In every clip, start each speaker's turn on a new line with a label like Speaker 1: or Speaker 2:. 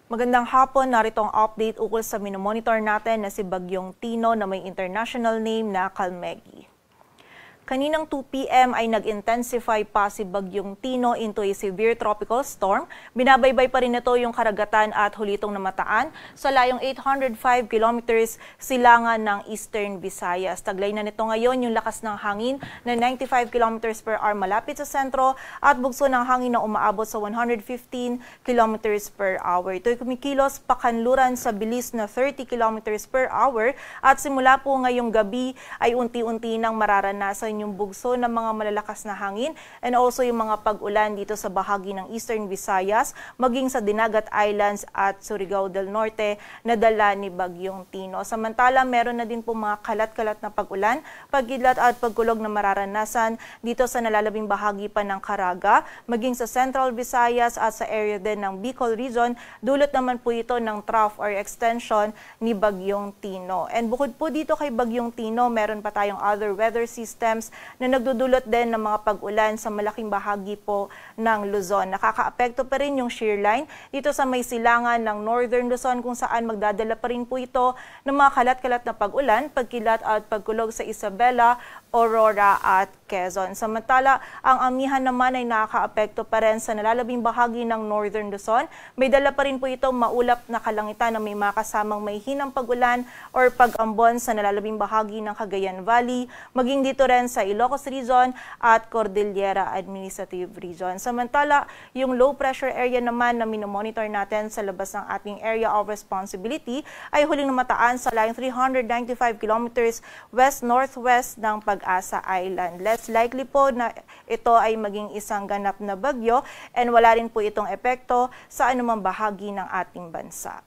Speaker 1: Magandang hapon, narito ang update ukol sa minomonitor natin na si Bagyong Tino na may international name na Kalmegi. Kaninang 2 p.m. ay nag-intensify pa si Bagyong Tino into a severe tropical storm. Binabaybay pa rin ito yung Karagatan at Hulitong Namataan sa layong 805 kilometers silangan ng Eastern Visayas. Taglay na nito ngayon yung lakas ng hangin na 95 kilometers per hour malapit sa sentro at bugso ng hangin na umaabot sa 115 kilometers per hour. Ito'y kumikilos pakanluran sa bilis na 30 kilometers per hour at simula po ngayong gabi ay unti-unti nang mararanasan yung bugso ng mga malalakas na hangin and also yung mga pag-ulan dito sa bahagi ng Eastern Visayas, maging sa Dinagat Islands at Surigao del Norte na dala ni Bagyong Tino. Samantala, meron na din po mga kalat-kalat na pag-ulan, pagkidlat at pagkulog na mararanasan dito sa nalalabing bahagi pa ng Caraga, maging sa Central Visayas at sa area din ng Bicol Region. Dulot naman po ito ng trough or extension ni Bagyong Tino. And bukod po dito kay Bagyong Tino, meron pa tayong other weather systems na nagdudulot din ng mga pag-ulan sa malaking bahagi po ng Luzon. Nakakaapekto pa rin yung shear line dito sa may silangan ng Northern Luzon kung saan magdadala pa rin po ito ng mga kalat-kalat na pag-ulan, pagkilat at pagkulog sa Isabela, Aurora at Quezon. Samantala, ang amihan naman ay nakakaapekto pa rin sa nalalabing bahagi ng Northern Luzon. May dala pa rin po itong maulap na kalangitan na may makasamang may hinang pag-ulan or pag-ambon sa nalalabing bahagi ng Cagayan Valley, maging dito rin sa Ilocos Region at Cordillera Administrative Region. Samantala, yung low pressure area naman na minomonitor natin sa labas ng ating area of responsibility ay huling namataan sa line 395 kilometers west-northwest ng Pag-asa Island. Less likely po na ito ay maging isang ganap na bagyo and wala rin po itong epekto sa anumang bahagi ng ating bansa.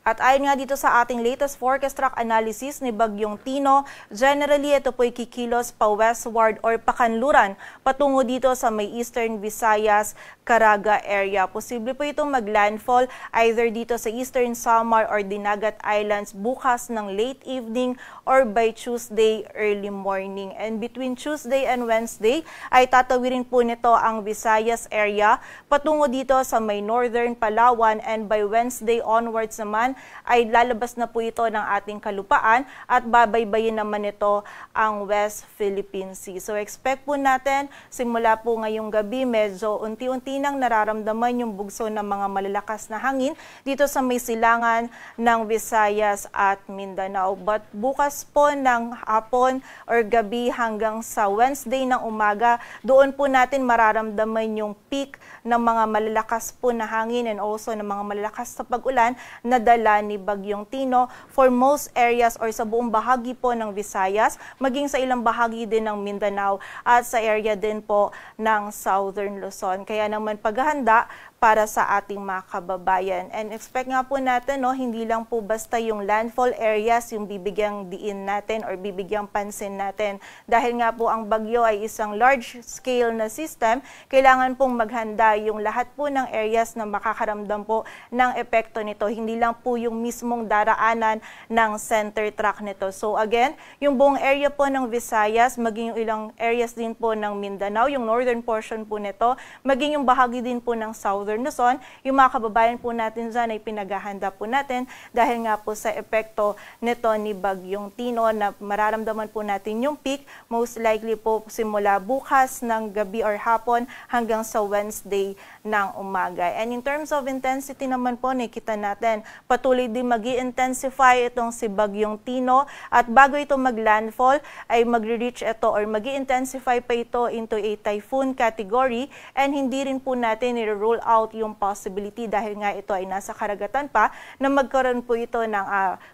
Speaker 1: At ayon nga dito sa ating latest forecast track analysis ni Bagyong Tino, generally ito po'y kikilos pa westward or pakanluran patungo dito sa may Eastern Visayas, Caraga area. Posible po itong maglandfall either dito sa Eastern Samar or Dinagat Islands bukas ng late evening or by Tuesday early morning. And between Tuesday and Wednesday ay tatawirin po nito ang Visayas area patungo dito sa may Northern Palawan and by Wednesday onwards naman ay lalabas na po ito ng ating kalupaan at babaybayin naman ito ang West Philippine Sea. So expect po natin simula po ngayong gabi medyo unti-unti nang nararamdaman yung bugso ng mga malalakas na hangin dito sa may silangan ng Visayas at Mindanao. But bukas po ng hapon or gabi hanggang sa Wednesday ng umaga, doon po natin mararamdaman yung peak ng mga malalakas po na hangin and also ng mga malalakas na pag-ulan na dala ni Bagyong Tino for most areas or sa buong bahagi po ng Visayas, maging sa ilang bahagi din ng Mindanao at sa area din po ng Southern Luzon. Kaya naman paghahanda para sa ating mga kababayan. And expect nga po natin, no, hindi lang po basta yung landfall areas yung bibigyang diin natin or bibigyang pansin natin. Dahil nga po ang bagyo ay isang large scale na system, kailangan pong maghanda yung lahat po ng areas na makakaramdam po ng epekto nito. Hindi lang po yung mismong daraanan ng center track nito. So again, yung buong area po ng Visayas, maging yung ilang areas din po ng Mindanao, yung northern portion po nito, maging yung bahagi din po ng Southern Luzon, yung mga kababayan po natin dyan ay pinaghahanda po natin dahil nga po sa epekto nito ni Bagyong Tino na mararamdaman po natin yung peak, most likely po simula bukas ng gabi or hapon hanggang sa Wednesday ng umaga. And in terms of intensity naman po, nakita natin patuloy din mag-i-intensify itong si Bagyong Tino at bago ito mag-landfall ay magre-reach ito or mag-i-intensify pa ito into a typhoon category and hindi rin po natin i-roll out yung possibility dahil nga ito ay nasa karagatan pa na magkaroon po ito ng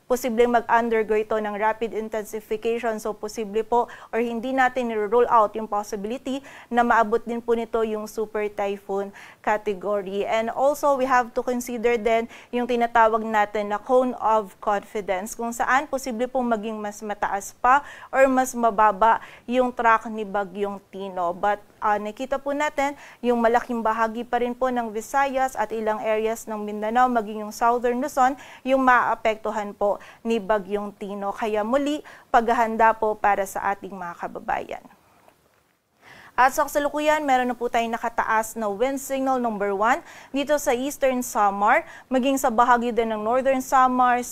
Speaker 1: posibleng mag-undergo ito ng rapid intensification. So posible po or hindi natin i-roll out yung possibility na maabot din po nito yung super typhoon category. And also we have to consider din yung tinatawag natin na cone of confidence kung saan posible pong maging mas mataas pa or mas mababa yung track ni Bagyong Tino. But nakita po natin yung malaking bahagi pa rin po ng Visayas at ilang areas ng Mindanao, maging yung Southern Luzon, yung maapektuhan po ni Bagyong Tino. Kaya muli, paghahanda po para sa ating mga kababayan. At sa kasalukuyan, meron na po tayong nakataas na wind signal number 1 dito sa Eastern Samar, maging sa bahagi din ng Northern Samar,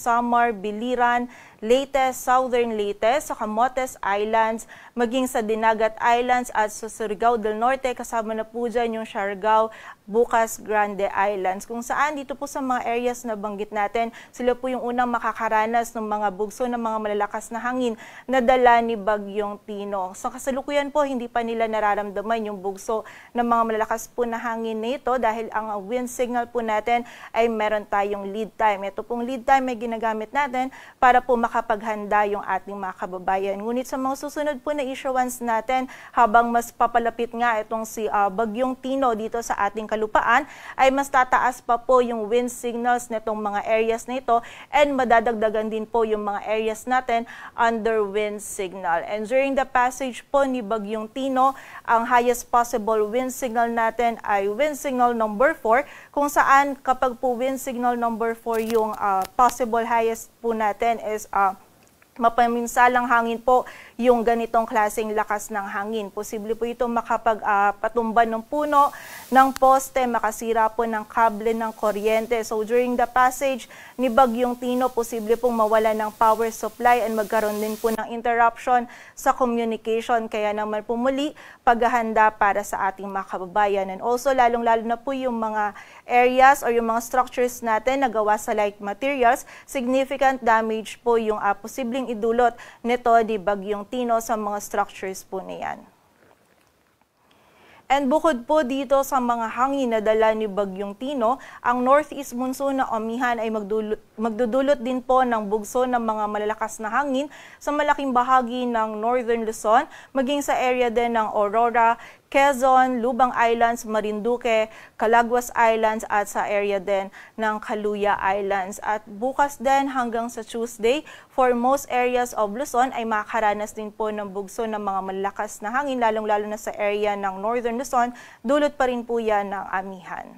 Speaker 1: Biliran, Leyte, Southern Leyte, sa Camotes Islands, maging sa Dinagat Islands at sa Surigao del Norte, kasama na po dyan yung Siargao, Bukas, Grande Islands. Kung saan dito po sa mga areas na banggit natin, sila po yung unang makakaranas ng mga bugso ng mga malalakas na hangin na dala ni Bagyong Tino. Sa kasalukuyan po, hindi pa nila nararamdaman yung bugso ng mga malalakas po na hangin na ito dahil ang wind signal po natin ay meron tayong lead time. Ito pong lead time ay ginagamit natin para po makapaghanda yung ating mga kababayan. Ngunit sa mga susunod po na issuance natin, habang mas papalapit nga itong si Bagyong Tino dito sa ating kalupaan, ay mas tataas pa po yung wind signals nitong mga areas na ito and madadagdagan din po yung mga areas natin under wind signal. And during the passage po ni Bagyong Tino, ang highest possible wind signal natin ay wind signal number 4, kung saan kapag po wind signal number 4 yung possible highest po natin is mapaminsalang hangin po yung ganitong klaseng lakas ng hangin. Posible po ito makapagpatumba ng puno, ng poste, makasira po ng kable ng kuryente. So during the passage ni Bagyong Tino, posible pong mawala ng power supply and magkaroon din po ng interruption sa communication. Kaya naman po muli, paghahanda para sa ating mga kababayan. And also, lalong-lalo na po yung mga areas or yung mga structures natin na gawa sa light materials, significant damage po yung posibleng idulot nito ni Bagyong Tino sa mga structures po niyan. And bukod po dito sa mga hangin na dala ni Bagyong Tino, ang northeast monsoon na amihan ay magdudulot din po ng bugso ng mga malalakas na hangin sa malaking bahagi ng Northern Luzon, maging sa area din ng Aurora, Quezon, Lubang Islands, Marinduque, Calaguas Islands at sa area din ng Caluya Islands. At bukas din hanggang sa Tuesday, for most areas of Luzon ay makakaranas din po ng bugso ng mga malalakas na hangin, lalong-lalo na sa area ng Northern Luzon, dulot pa rin po yan ng amihan.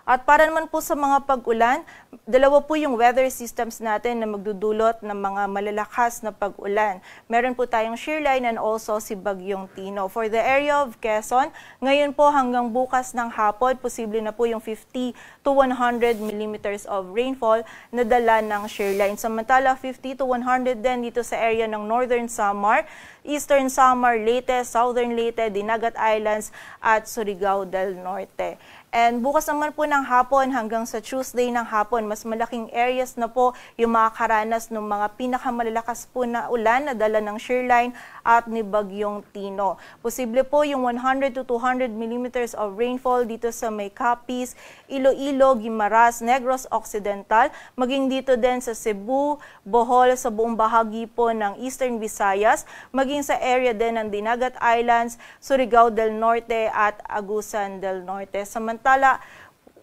Speaker 1: At para naman po sa mga pag-ulan, dalawa po yung weather systems natin na magdudulot ng mga malalakas na pag-ulan. Meron po tayong shear line and also si Bagyong Tino. For the area of Quezon, ngayon po hanggang bukas ng hapon, posible na po yung 50 to 100 millimeters of rainfall na dala ng shear line. Samantala, 50 to 100 din dito sa area ng Northern Samar, Eastern Samar, Leyte, Southern Leyte, Dinagat Islands at Surigao del Norte. And bukas naman po ng hapon hanggang sa Tuesday ng hapon, mas malaking areas na po yung makakaranas ng mga pinakamalalakas po na ulan na dala ng shear line at ni Bagyong Tino. Posible po yung 100 to 200 millimeters of rainfall dito sa may Capiz, Iloilo, Guimaras, Negros Occidental, maging dito din sa Cebu, Bohol, sa buong bahagi po ng Eastern Visayas, maging sa area din ng Dinagat Islands, Surigao del Norte at Agusan del Norte. Samantala,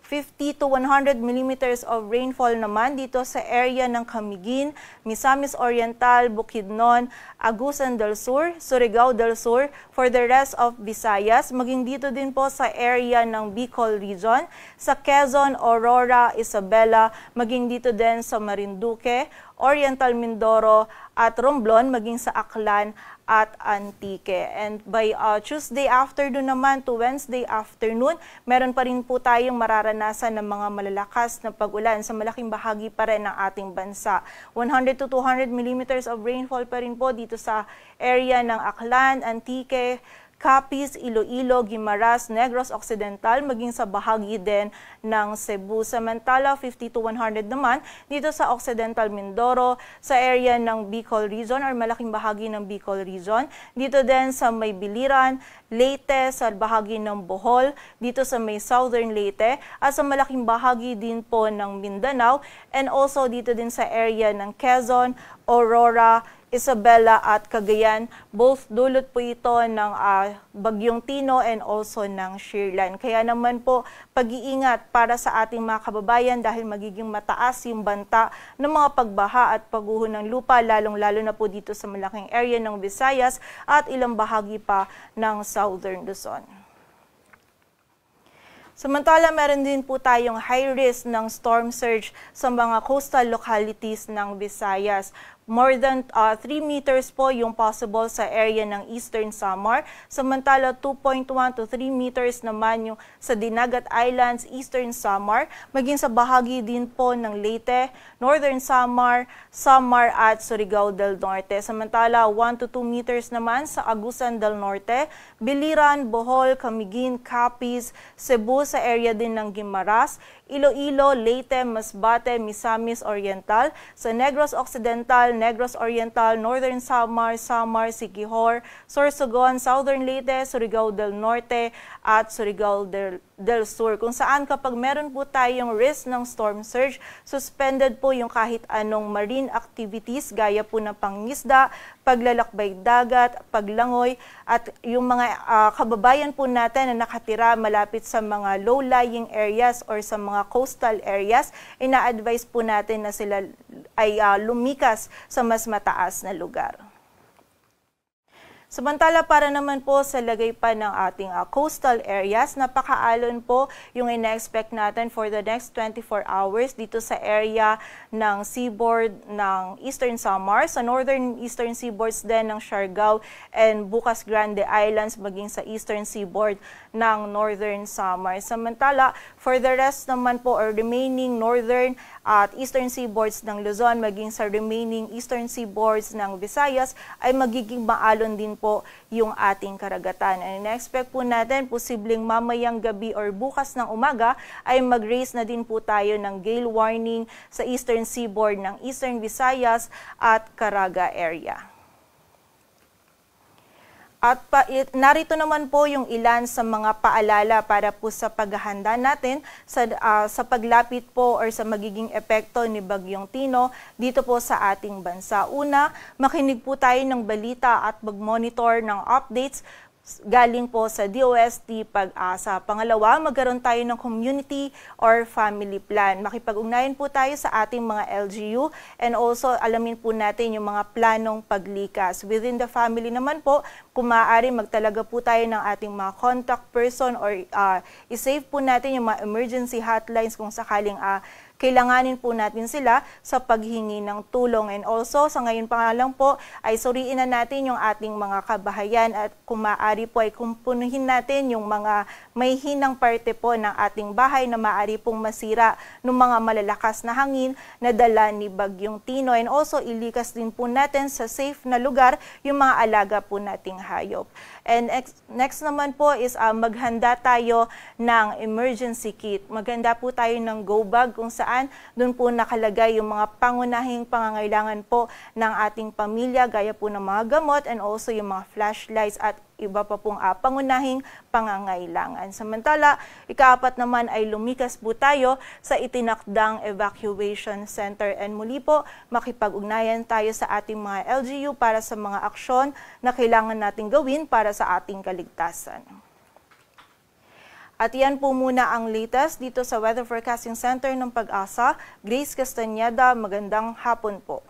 Speaker 1: 50 to 100 millimeters of rainfall naman dito sa area ng Camiguin, Misamis Oriental, Bukidnon, Agusan del Sur, Surigao del Sur, for the rest of Visayas, maging dito din po sa area ng Bicol Region, sa Quezon, Aurora, Isabela, maging dito din sa Marinduque, Oriental Mindoro at Romblon, maging sa Aklan at Antique. And by Tuesday afternoon naman to Wednesday afternoon, meron pa rin po tayong mararanasan ng mga malalakas na pag-ulan sa malaking bahagi pa rin ng ating bansa. 100 to 200 millimeters of rainfall pa rin po dito sa area ng Aklan, Antique, Capiz, Iloilo, Guimaras, Negros Occidental, maging sa bahagi din ng Cebu. Samantala, 50 to 100 naman dito sa Occidental Mindoro, sa area ng Bicol Region or malaking bahagi ng Bicol Region. Dito din sa may Biliran, Leyte, sa bahagi ng Bohol, dito sa may Southern Leyte, at sa malaking bahagi din po ng Mindanao, and also dito din sa area ng Quezon, Aurora, Isabela at Cagayan. Both dulot po ito ng Bagyong Tino and also ng shear line. Kaya naman po pag-iingat para sa ating mga kababayan dahil magiging mataas yung banta ng mga pagbaha at pagguho ng lupa, lalong-lalo na po dito sa malaking area ng Visayas at ilang bahagi pa ng Southern Luzon. Samantala, meron din po tayong high risk ng storm surge sa mga coastal localities ng Visayas. more than 3 meters po yung possible sa area ng Eastern Samar. Samantala 2.1 to 3 meters naman yung sa Dinagat Islands, Eastern Samar, maging sa bahagi din po ng Leyte, Northern Samar, Samar at Surigao del Norte. Samantala 1 to 2 meters naman sa Agusan del Norte, Biliran, Bohol, Camiguin, Capiz, Cebu sa area din ng Guimaras, Iloilo, Leyte, Masbate, Misamis Oriental, sa Negros Occidental, Negros Oriental, Northern Samar, Samar, Siquijor, Sorsogon, Southern Leyte, Surigao del Norte at Surigao del Sur, kung saan kapag meron po tayong risk ng storm surge, suspended po yung kahit anong marine activities gaya po ng pangingisda, paglalakbay dagat, paglangoy, at yung mga kababayan po natin na nakatira malapit sa mga low-lying areas or sa mga coastal areas, ina-advise po natin na sila ay lumikas sa mas mataas na lugar. Samantala, para naman po sa lagay pa ng ating coastal areas, napakaalon po yung ina-expect natin for the next 24 hours dito sa area ng seaboard ng Eastern Samar, sa northern eastern seaboards din ng Siargao and Bukas Grande Islands, maging sa eastern seaboard ng Northern Samar. Samantala, for the rest naman po or remaining northern at eastern seaboards ng Luzon, maging sa remaining eastern seaboards ng Visayas, ay magiging maalon din po yung ating karagatan. And in-expect po natin, posibleng mamayang gabi or bukas ng umaga ay mag-raise na din po tayo ng gale warning sa eastern seaboard ng Eastern Visayas at Caraga area. At narito naman po yung ilan sa mga paalala para po sa paghahanda natin sa paglapit po or sa magiging epekto ni Bagyong Tino dito po sa ating bansa. Una, makinig po tayo ng balita at mag-monitor ng updates galing po sa DOST Pag-asa. Pangalawa, magkaroon tayo ng community or family plan. Makipag-ugnayan po tayo sa ating mga LGU and also alamin po natin yung mga planong paglikas. Within the family naman po, kung maaari magtalaga po tayo ng ating mga contact person or isave po natin yung mga emergency hotlines kung sakaling kailanganin po natin sila sa paghingi ng tulong. And also, sa ngayon pa nga lang po, ay suriin na natin yung ating mga kabahayan at kung maaari po ay kumpunuhin natin yung mga may hinang parte po ng ating bahay na maaari pong masira ng mga malalakas na hangin na dala ni Bagyong Tino. And also, ilikas din po natin sa safe na lugar yung mga alaga po nating hayop. And next naman po is maghanda tayo ng emergency kit. Maghanda po tayo ng go bag kung saan doon po nakalagay yung mga pangunahing pangangailangan po ng ating pamilya gaya po ng mga gamot and also yung mga flashlights at iba pa pong pangunahing pangangailangan. Samantala, ikaapat naman ay lumikas po tayo sa itinakdang evacuation center and muli po makipag-ugnayan tayo sa ating mga LGU para sa mga aksyon na kailangan nating gawin para sa ating kaligtasan. At yan po muna ang latest dito sa Weather Forecasting Center ng Pag-asa. Grace Castañeda, magandang hapon po.